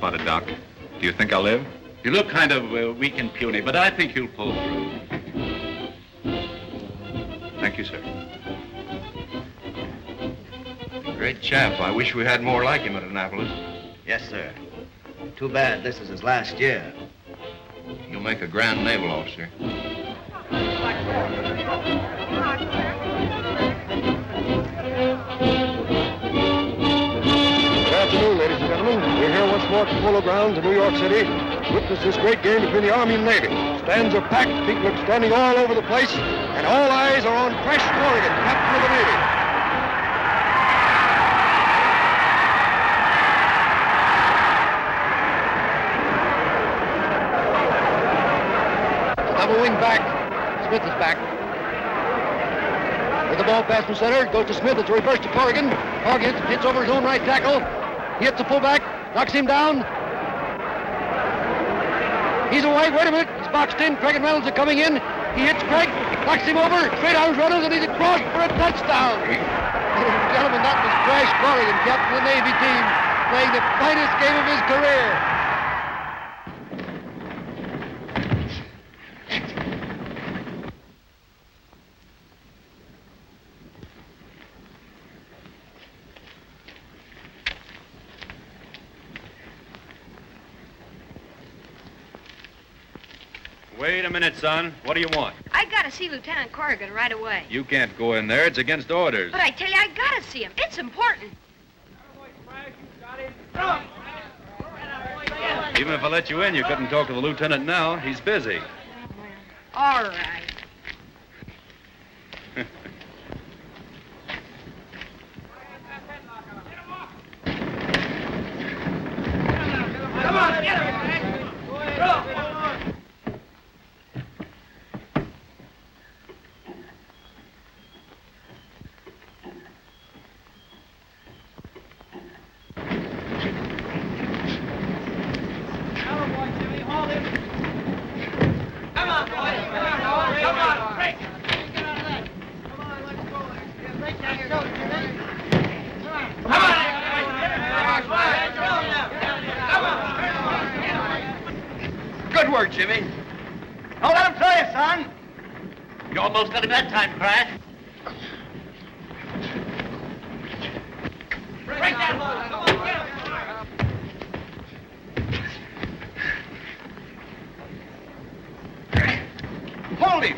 about it, Doc. Do you think I'll live? You look kind of weak and puny, but I think you'll pull through. Thank you, sir. Great chap. I wish we had more like him at Annapolis. Yes, sir. Too bad this is his last year. You'll make a grand naval officer. Good afternoon, ladies and gentlemen. We're here once more at the Polo Grounds in New York City to witness this great game between the Army and Navy. Stands are packed, people are standing all over the place, and all eyes are on fresh Corrigan, captain of the Navy. Double wing back. Smith is back. With the ball pass from center, goes to Smith. It's a reverse to Corrigan. Corrigan hits over his own right tackle. He hits the fullback, knocks him down. He's away. Wait a minute. He's boxed in. Craig and Reynolds are coming in. He hits Craig, knocks him over. Straight arms Reynolds, and he's across for a touchdown. Ladies and gentlemen, that was Crash Corrigan, captain of the Navy team, playing the finest game of his career. Wait a minute, son. What do you want? I gotta see Lieutenant Corrigan right away. You can't go in there. It's against orders. But I tell you, I gotta see him. It's important. Even if I let you in, you couldn't talk to the lieutenant now. He's busy. All right. Come on, get him! Go! Good work, Jimmy. Don't let him play you, son. You almost got him that time, Crash. Break that load. Come on, get him. Hold him.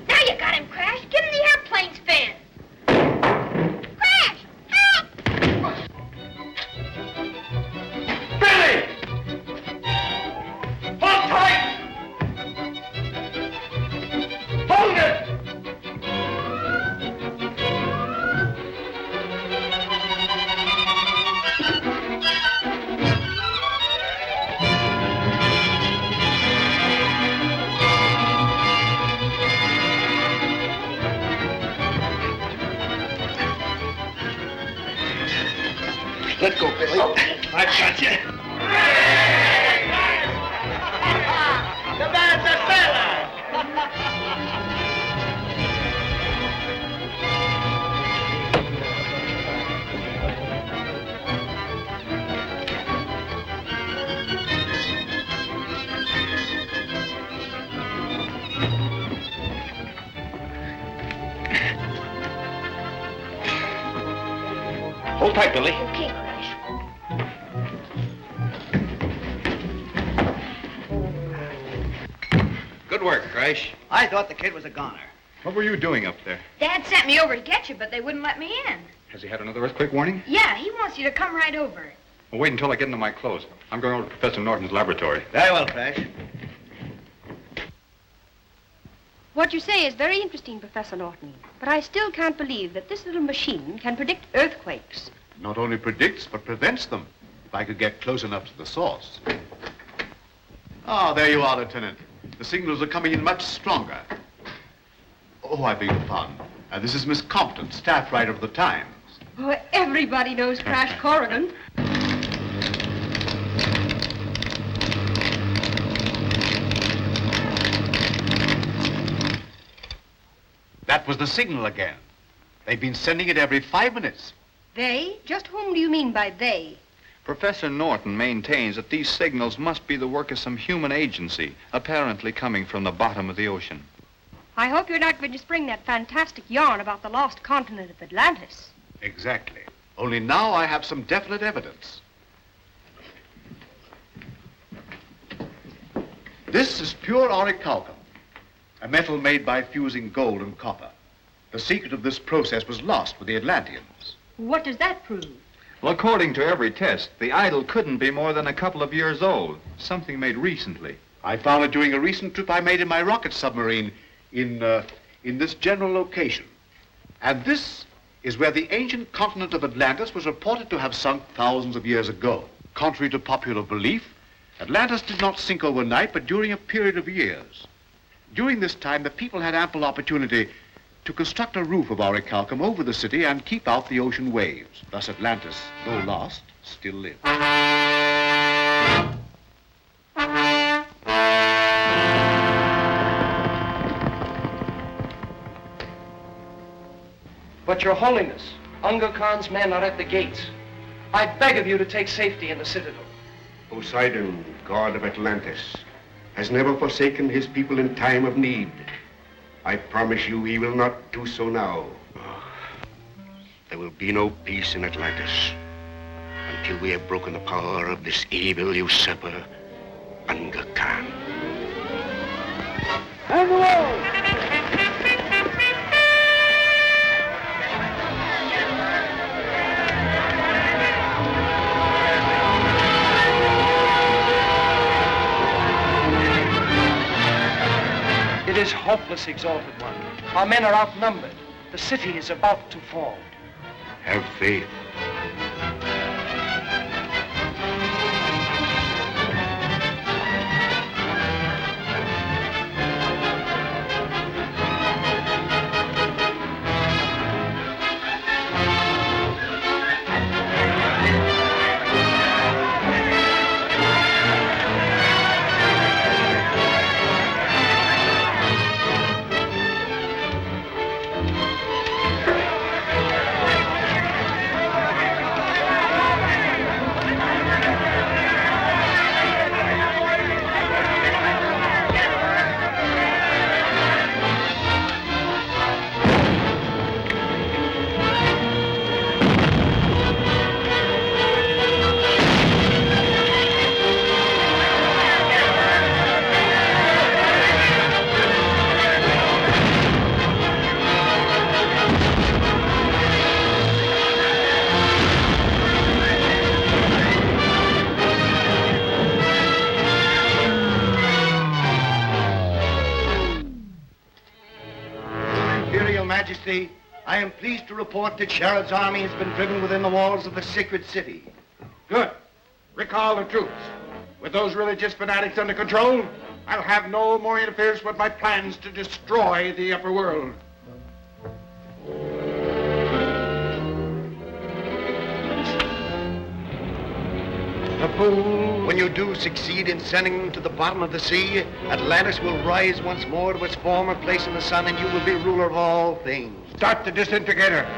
Now you got him, Crash. Get in the airplane spin. Crash! Help! Billy! Hold tight! Hold it! Let go, Billy. I've got you. The man's a sailor. Hold tight, Billy. Okay, Crash. Good work, Crash. I thought the kid was a goner. What were you doing up there? Dad sent me over to get you, but they wouldn't let me in. Has he had another earthquake warning? Yeah, he wants you to come right over. Well, wait until I get into my clothes. I'm going over to Professor Norton's laboratory. Very well, Crash. What you say is very interesting, Professor Norton, but I still can't believe that this little machine can predict earthquakes. Not only predicts, but prevents them, if I could get close enough to the source. Ah, there you are, Lieutenant. The signals are coming in much stronger. Oh, I beg your pardon. This is Miss Compton, staff writer of the Times. Oh, everybody knows Crash Corrigan. That was the signal again. They've been sending it every 5 minutes. They? Just whom do you mean by they? Professor Norton maintains that these signals must be the work of some human agency, apparently coming from the bottom of the ocean. I hope you're not going to spring that fantastic yarn about the lost continent of Atlantis. Exactly. Only now I have some definite evidence. This is pure orichalcum, a metal made by fusing gold and copper. The secret of this process was lost with the Atlanteans. What does that prove? Well, according to every test, the idol couldn't be more than a couple of years old. Something made recently. I found it during a recent trip I made in my rocket submarine in this general location. And this is where the ancient continent of Atlantis was reported to have sunk thousands of years ago. Contrary to popular belief, Atlantis did not sink overnight, but during a period of years. During this time, the people had ample opportunity to construct a roof of orichalcum over the city and keep out the ocean waves. Thus Atlantis, though lost, still lived. But Your Holiness, Unga Khan's men are at the gates. I beg of you to take safety in the citadel. Poseidon, god of Atlantis, has never forsaken his people in time of need. I promise you he will not do so now. There will be no peace in Atlantis until we have broken the power of this evil usurper, Unga Khan. And the wall! It is hopeless, Exalted One. Our men are outnumbered. The city is about to fall. Have faith. I am pleased to report that Sharad's army has been driven within the walls of the sacred city. Good. Recall the troops. With those religious fanatics under control, I'll have no more interference with my plans to destroy the upper world. When you do succeed in sending them to the bottom of the sea, Atlantis will rise once more to its former place in the sun, and you will be ruler of all things. Start the disintegrator.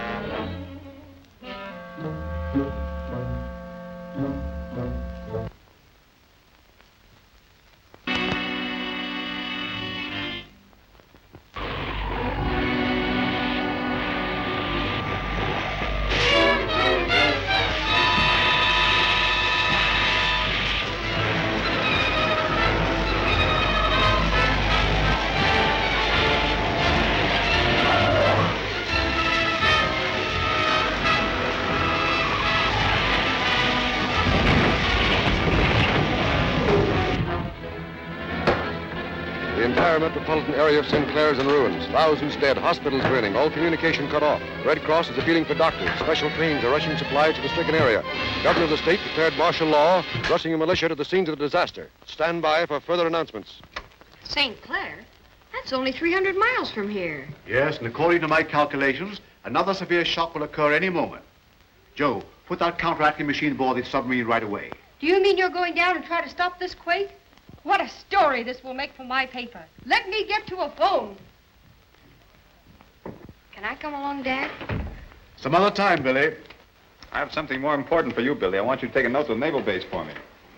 The metropolitan area of Sinclair is in ruins. Thousands dead, hospitals burning, all communication cut off. The Red Cross is appealing for doctors. Special trains are rushing supplies to the stricken area. The governor of the state declared martial law, rushing a militia to the scenes of the disaster. Stand by for further announcements. St. Clair? That's only 300 miles from here. Yes, and according to my calculations, another severe shock will occur any moment. Joe, put that counteracting machine aboard the submarine right away. Do you mean you're going down and try to stop this quake? What a story this will make for my paper. Let me get to a phone. Can I come along, Dad? Some other time, Billy. I have something more important for you, Billy. I want you to take a note to the naval base for me.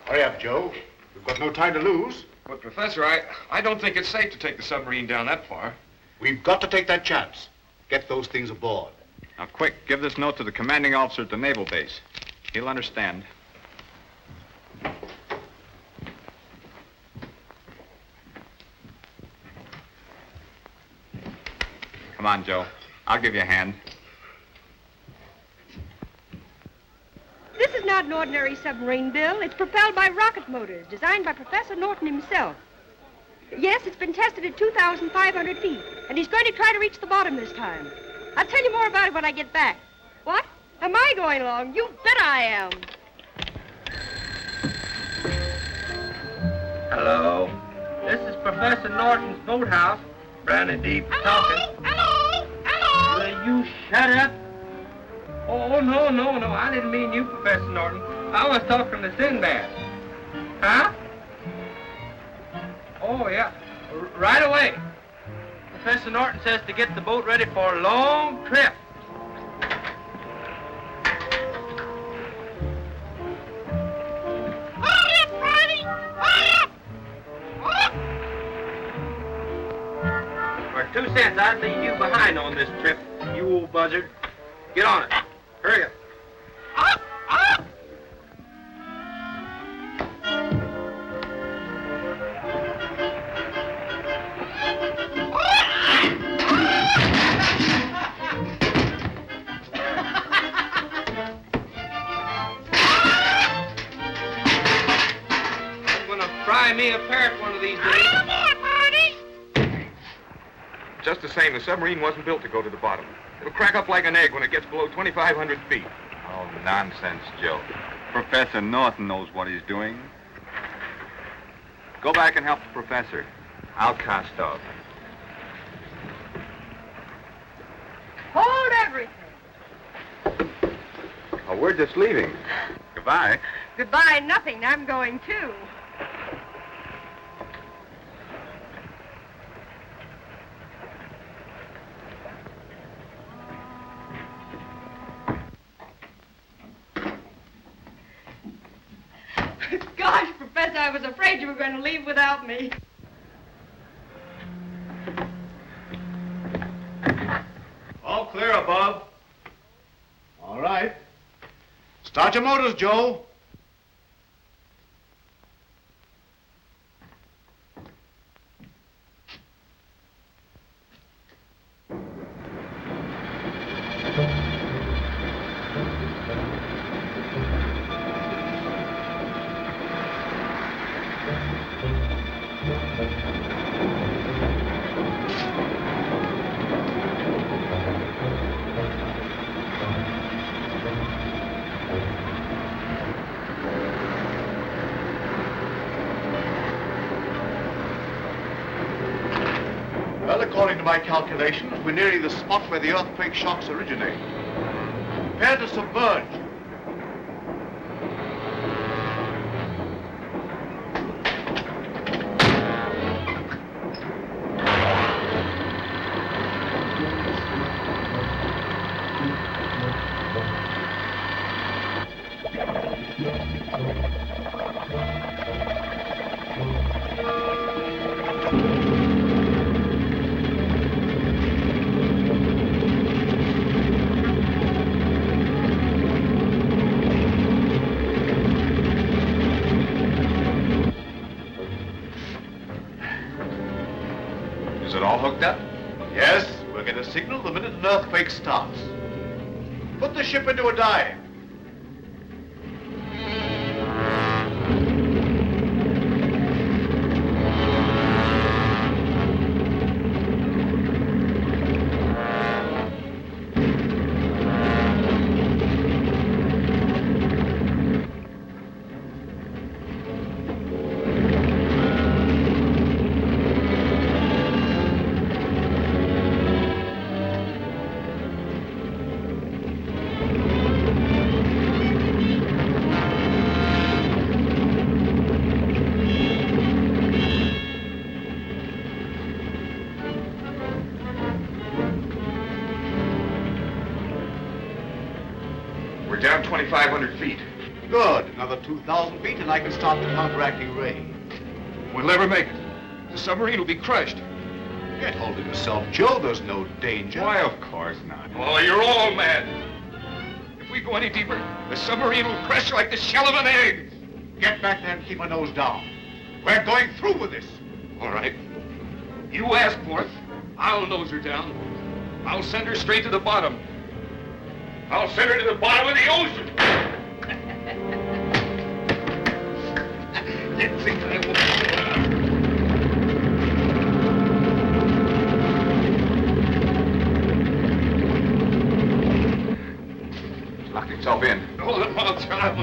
Hurry up, Joe. We've got no time to lose. But, Professor, I don't think it's safe to take the submarine down that far. We've got to take that chance. Get those things aboard. Now, quick, give this note to the commanding officer at the naval base. He'll understand. Come on, Joe. I'll give you a hand. This is not an ordinary submarine, Bill. It's propelled by rocket motors, designed by Professor Norton himself. Yes, it's been tested at 2,500 feet, and he's going to try to reach the bottom this time. I'll tell you more about it when I get back. What? Am I going along? You bet I am. Hello. This is Professor Norton's boathouse. Brandy Deep talking. Hello! Hello! Will you shut up? Oh, no. I didn't mean you, Professor Norton. I was talking to Sinbad. Huh? Oh, yeah. Right away. Professor Norton says to get the boat ready for a long trip. Hurry up, Frankie! Hurry up! For 2 cents, I'd leave you behind on this trip, you old buzzard. Get on it. Hurry up. I'm gonna fry me a parrot one of these days. Just the same, the submarine wasn't built to go to the bottom. It'll crack up like an egg when it gets below 2,500 feet. Oh, nonsense, Joe. Professor Norton knows what he's doing. Go back and help the professor. I'll cast off. Hold everything. Oh, we're just leaving. Goodbye. Goodbye, nothing. I'm going too. Gosh, Professor, I was afraid you were going to leave without me. All clear above. All right. Start your motors, Joe. Well, according to my calculations, we're nearing the spot where the earthquake shocks originate. Prepare to submerge. Hooked up? Yes, we'll get a signal the minute an earthquake starts. Put the ship into a dive. 2,500 feet. Good. Another 2,000 feet and I can start the counteracting ray. We'll never make it. The submarine will be crushed. Get hold of yourself, Joe. There's no danger. Why, of course not. Oh, you're all mad. If we go any deeper, the submarine will crash like the shell of an egg. Get back there and keep our nose down. We're going through with this. All right. You ask for it. I'll nose her down. I'll send her straight to the bottom. I'll send her to the bottom of the ocean. You think I will? It's locked itself in. Hold it, my child.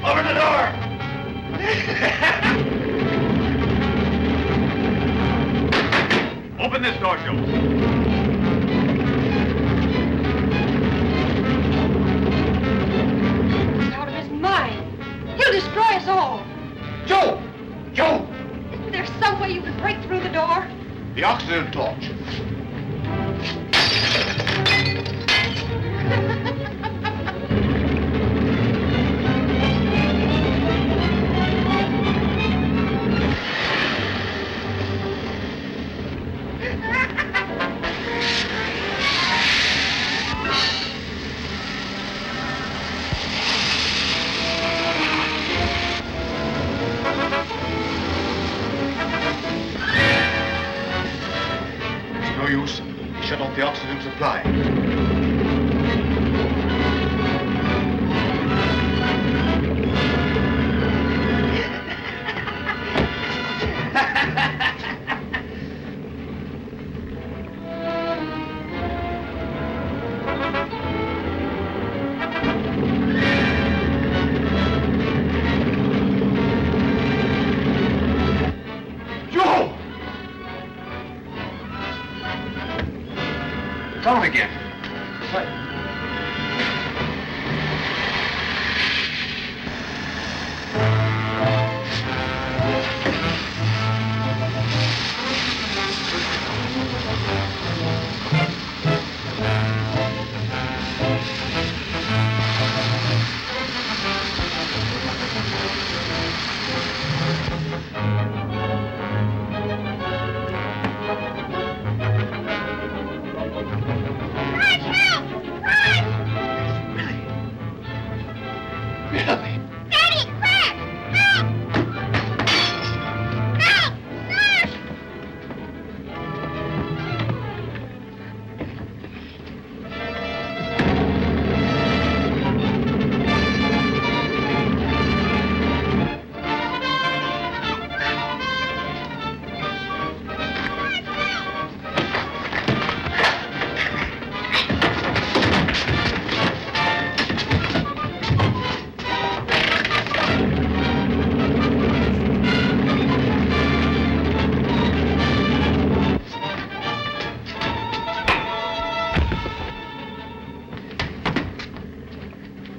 Open the door! Open this door, Joe. He's out of his mind. He'll destroy us all. Joe! Joe! Isn't there some way you can break through the door? The oxygen torch. Shut off the oxygen supply. On again. What?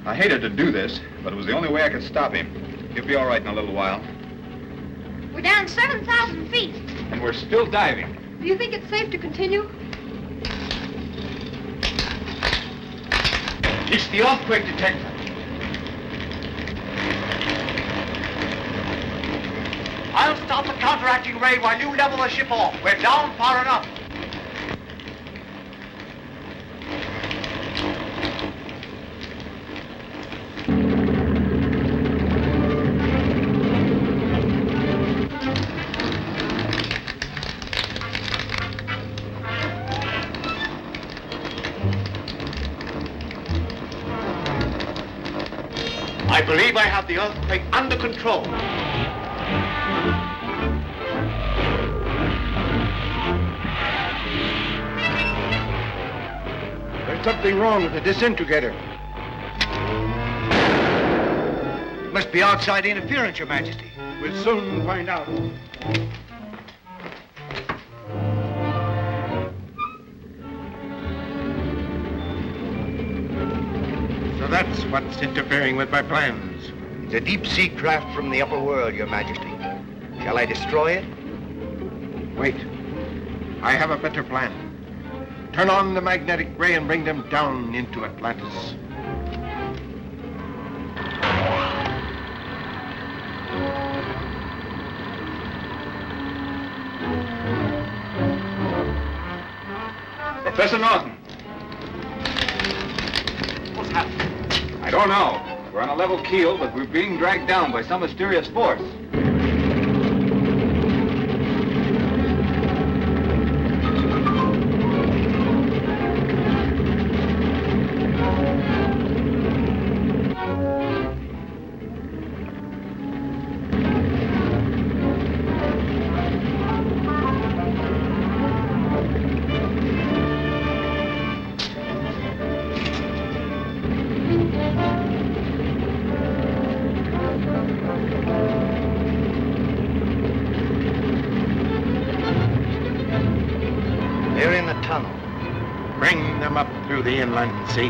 I hated to do this, but it was the only way I could stop him. He'll be all right in a little while. We're down 7,000 feet. And we're still diving. Do you think it's safe to continue? It's the earthquake detector. I'll stop the counteracting ray while you level the ship off. We're down far enough. I believe I have the earthquake under control. There's something wrong with the disintegrator. Must be outside interference, Your Majesty. We'll soon find out. So that's what's interfering with my plans. It's a deep-sea craft from the upper world, Your Majesty. Shall I destroy it? Wait. I have a better plan. Turn on the magnetic ray and bring them down into Atlantis. Professor Norton. What's happening? I don't know. We're on a level keel, but we're being dragged down by some mysterious force. They're in the tunnel. Bring them up through the inland sea.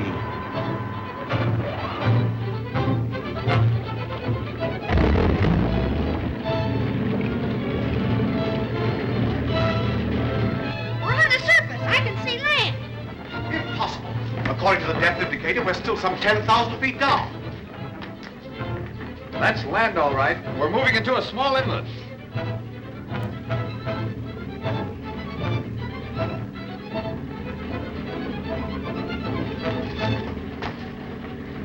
We're on the surface. I can see land. Impossible. According to the depth indicator, we're still some 10,000 feet down. That's land, all right. We're moving into a small inlet.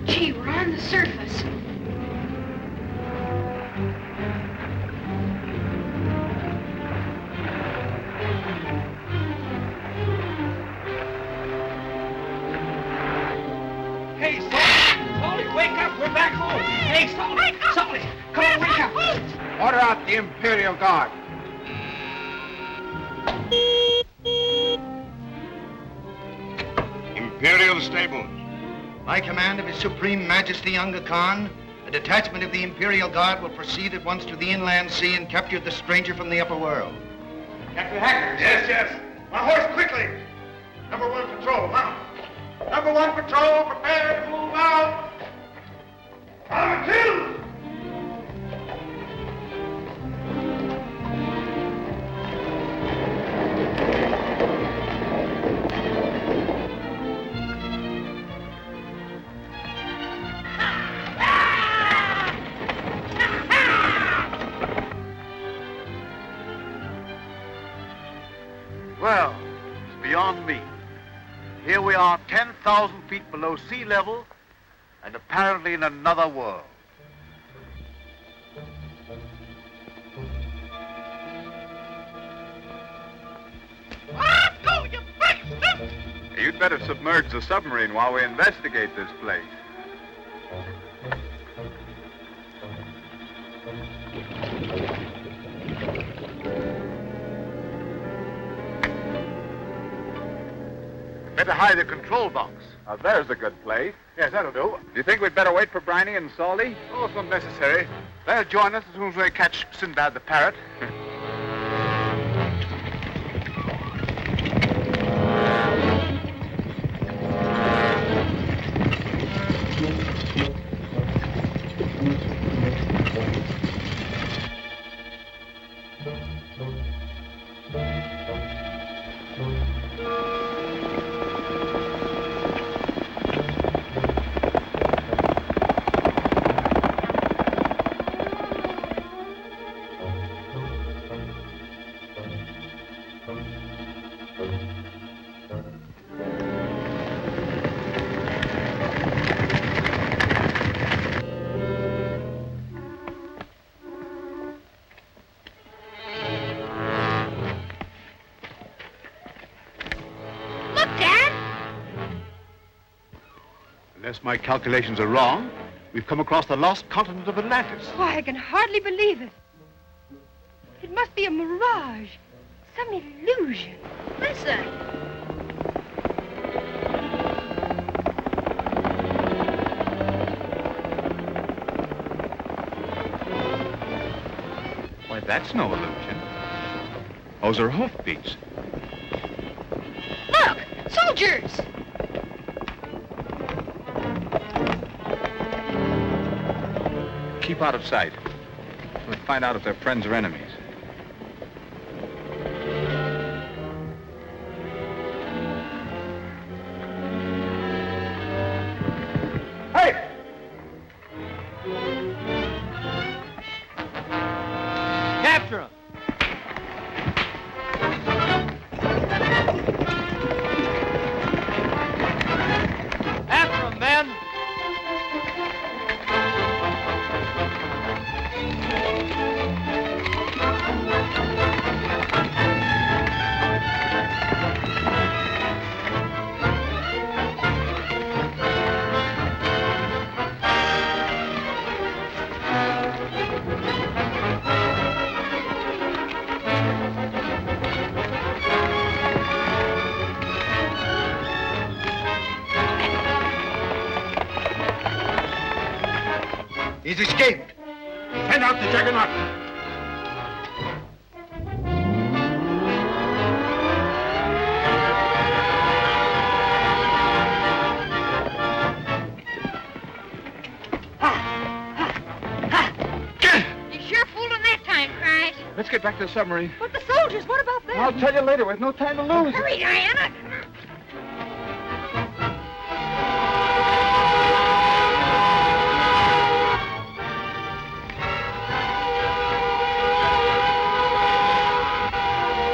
Gee, we're on the surface. Hey, Salty, wake up. We're back home. Hey, Salty, come on, wake up. Order out the Imperial Guard. Imperial stables. By command of His Supreme Majesty Unga Khan, a detachment of the Imperial Guard will proceed at once to the inland sea and capture the stranger from the upper world. Captain Hackers. Yes. My horse, quickly. Number 1 patrol, mount. Number 1 patrol, prepare to move out. Number 2. Well, it's beyond me. Here we are 10,000 feet below sea level and apparently in another world. You'd better submerge the submarine while we investigate this place. Better hide the control box. There's a good place. Yes, that'll do. Do you think we'd better wait for Briny and Salty? Oh, it's not necessary. They'll join us as soon as we catch Sinbad the parrot. Unless my calculations are wrong, we've come across the lost continent of Atlantis. Why, I can hardly believe it. It must be a mirage, some illusion. Listen. Why, that's no illusion. Those are hoofbeats. Look, soldiers. Keep out of sight. We'll find out if they're friends or enemies. He's escaped. Send out the juggernaut. You sure fooled him that time, Crash. Let's get back to the submarine. But the soldiers, what about them? I'll tell you later. We've no time to lose. Hurry, Diana.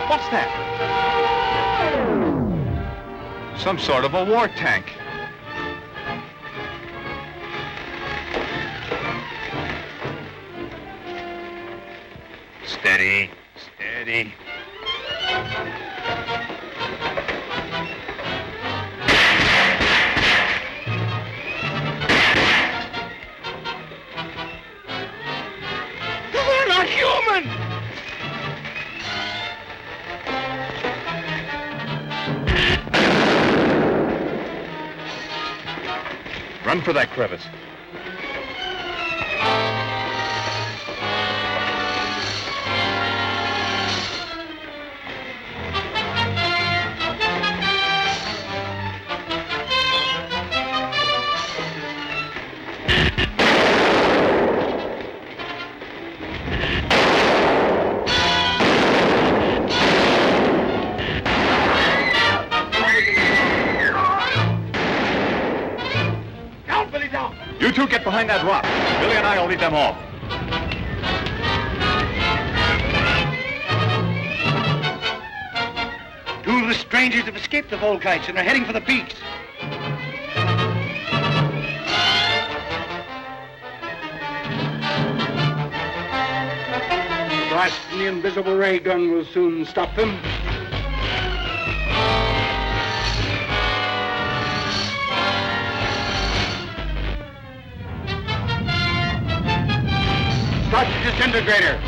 What's that? Some sort of a war tank. Steady, steady. They're not human! Run for that crevice. You two get behind that rock. Billy and I will lead them off. Two of the strangers have escaped the Volkites and are heading for the peaks. The blast from the invisible ray gun will soon stop them. Start the disintegrator.